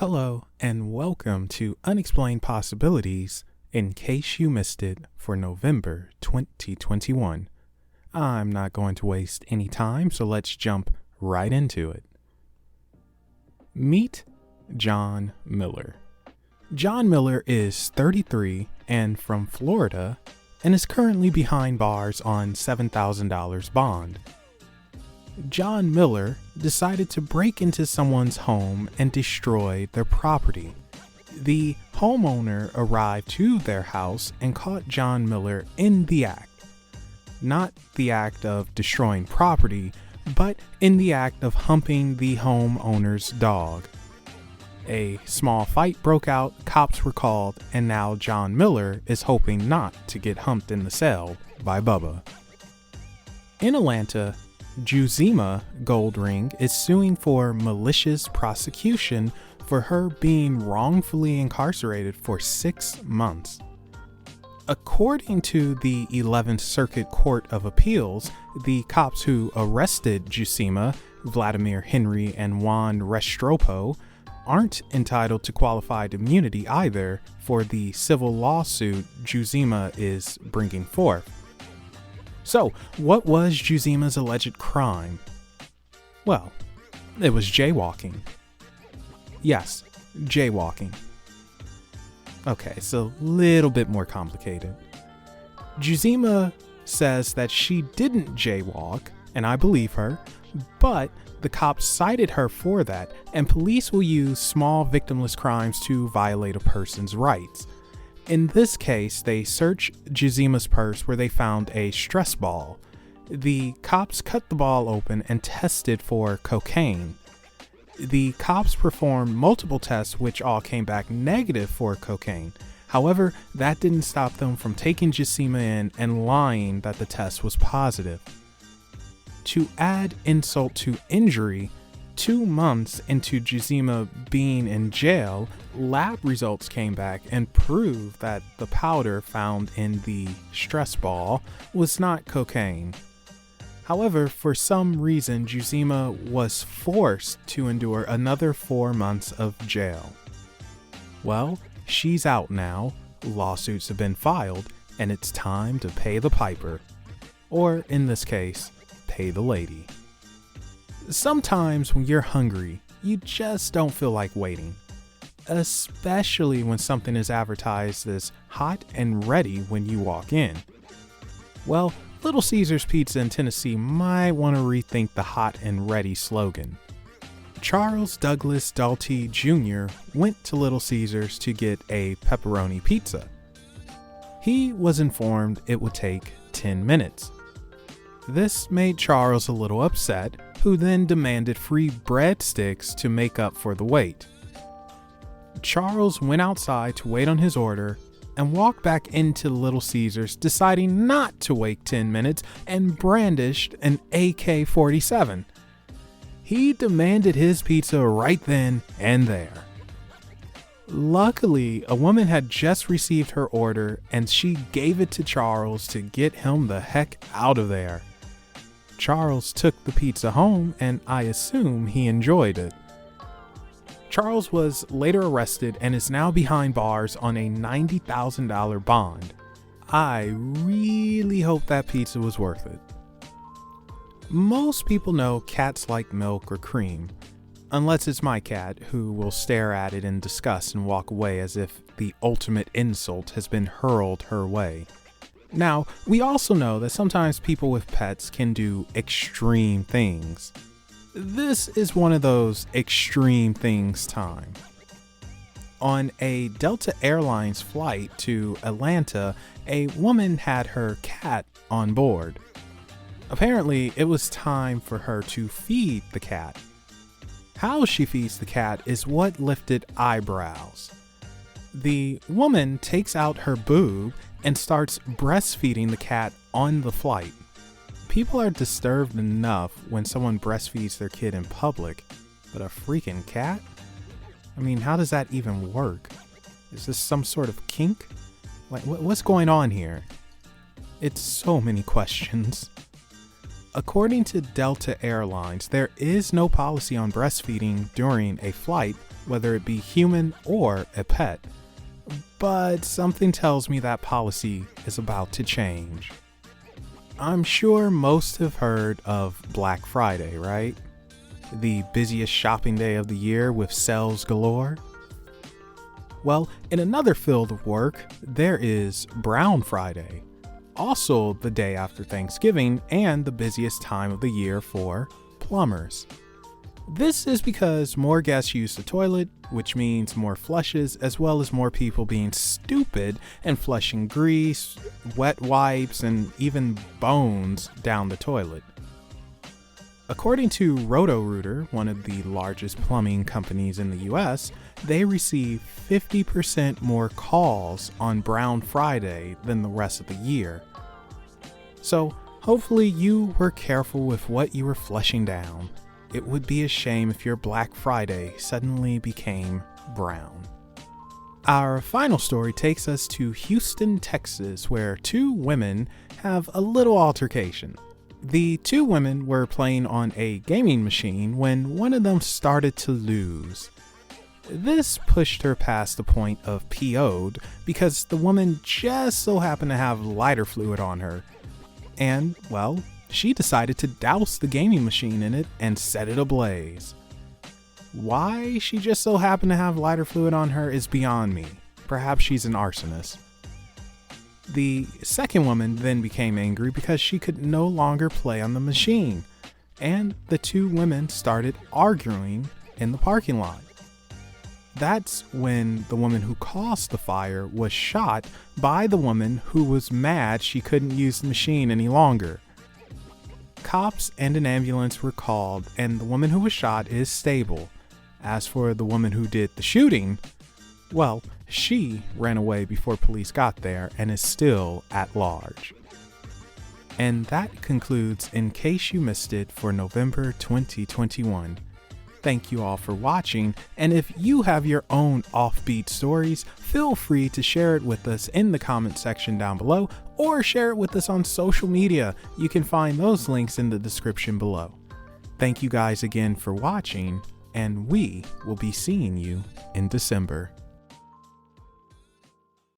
Hello, and welcome to Unexplained Possibilities, in case you missed it, for November 2021. I'm not going to waste any time, so let's jump right into it. Meet John Miller. John Miller is 33 and from Florida, and is currently behind bars on $7,000 bond. John Miller decided to break into someone's home and destroy their property. The homeowner arrived to their house and caught John Miller in the act. Not the act of destroying property, but in the act of humping the homeowner's dog. A small fight broke out, cops were called, and now John Miller is hoping not to get humped in the cell by Bubba. In Atlanta, Jujuma Goldring is suing for malicious prosecution for her being wrongfully incarcerated for 6 months. According to the 11th Circuit Court of Appeals, the cops who arrested Jujuma, Vladimir Henry and Juan Restropo, aren't entitled to qualified immunity either for the civil lawsuit Jujuma is bringing forth. So, what was Jujuma's alleged crime? Well, it was jaywalking. Yes, jaywalking. Okay, it's a little bit more complicated. Jujuma says that she didn't jaywalk, and I believe her, but the cops cited her for that, and police will use small victimless crimes to violate a person's rights. In this case, they searched Jujuma's purse where they found a stress ball. The cops cut the ball open and tested for cocaine. The cops performed multiple tests which all came back negative for cocaine. However, that didn't stop them from taking Jujuma in and lying that the test was positive. To add insult to injury, 2 months into Jujuma being in jail, lab results came back and proved that the powder found in the stress ball was not cocaine. However, for some reason, Jujuma was forced to endure another 4 months of jail. Well, she's out now, lawsuits have been filed, and it's time to pay the piper. Or, in this case, pay the lady. Sometimes when you're hungry, you just don't feel like waiting. Especially when something is advertised as hot and ready when you walk in. Well, Little Caesars Pizza in Tennessee might want to rethink the hot and ready slogan. Charles Douglas Dalty Jr. went to Little Caesars to get a pepperoni pizza. He was informed it would take 10 minutes. This made Charles a little upset, who then demanded free breadsticks to make up for the wait. Charles went outside to wait on his order and walked back into Little Caesars, deciding not to wait 10 minutes and brandished an AK-47. He demanded his pizza right then and there. Luckily, a woman had just received her order and she gave it to Charles to get him the heck out of there. Charles took the pizza home, and I assume he enjoyed it. Charles was later arrested and is now behind bars on a $90,000 bond. I really hope that pizza was worth it. Most people know cats like milk or cream, unless it's my cat, who will stare at it in disgust and walk away as if the ultimate insult has been hurled her way. Now, we also know that sometimes people with pets can do extreme things. This is one of those extreme things time. On a Delta Airlines flight to Atlanta, a woman had her cat on board. Apparently, it was time for her to feed the cat. How she feeds the cat is what lifted eyebrows. The woman takes out her boob and starts breastfeeding the cat on the flight. People are disturbed enough when someone breastfeeds their kid in public, but a freaking cat? I mean, how does that even work? Is this some sort of kink? Like, what's going on here? It's so many questions. According to Delta Airlines, there is no policy on breastfeeding during a flight, whether it be human or a pet. But something tells me that policy is about to change. I'm sure most have heard of Black Friday, right? The busiest shopping day of the year with sales galore. Well, in another field of work, there is Brown Friday, also the day after Thanksgiving and the busiest time of the year for plumbers. This is because more guests use the toilet, which means more flushes, as well as more people being stupid and flushing grease, wet wipes, and even bones down the toilet. According to Roto-Rooter, one of the largest plumbing companies in the US, they receive 50% more calls on Brown Friday than the rest of the year. So hopefully you were careful with what you were flushing down. It would be a shame if your Black Friday suddenly became brown. Our final story takes us to Houston, Texas, where two women have a little altercation. The two women were playing on a gaming machine when one of them started to lose. This pushed her past the point of PO'd because the woman just so happened to have lighter fluid on her. And, well, she decided to douse the gaming machine in it and set it ablaze. Why she just so happened to have lighter fluid on her is beyond me. Perhaps she's an arsonist. The second woman then became angry because she could no longer play on the machine, and the two women started arguing in the parking lot. That's when the woman who caused the fire was shot by the woman who was mad she couldn't use the machine any longer. Cops and an ambulance were called, and the woman who was shot is stable. As for the woman who did the shooting, well, she ran away before police got there and is still at large. And that concludes In Case You Missed It for November 2021. Thank you all for watching, and if you have your own offbeat stories, feel free to share it with us in the comment section down below, or share it with us on social media. You can find those links in the description below. Thank you guys again for watching, and we will be seeing you in December.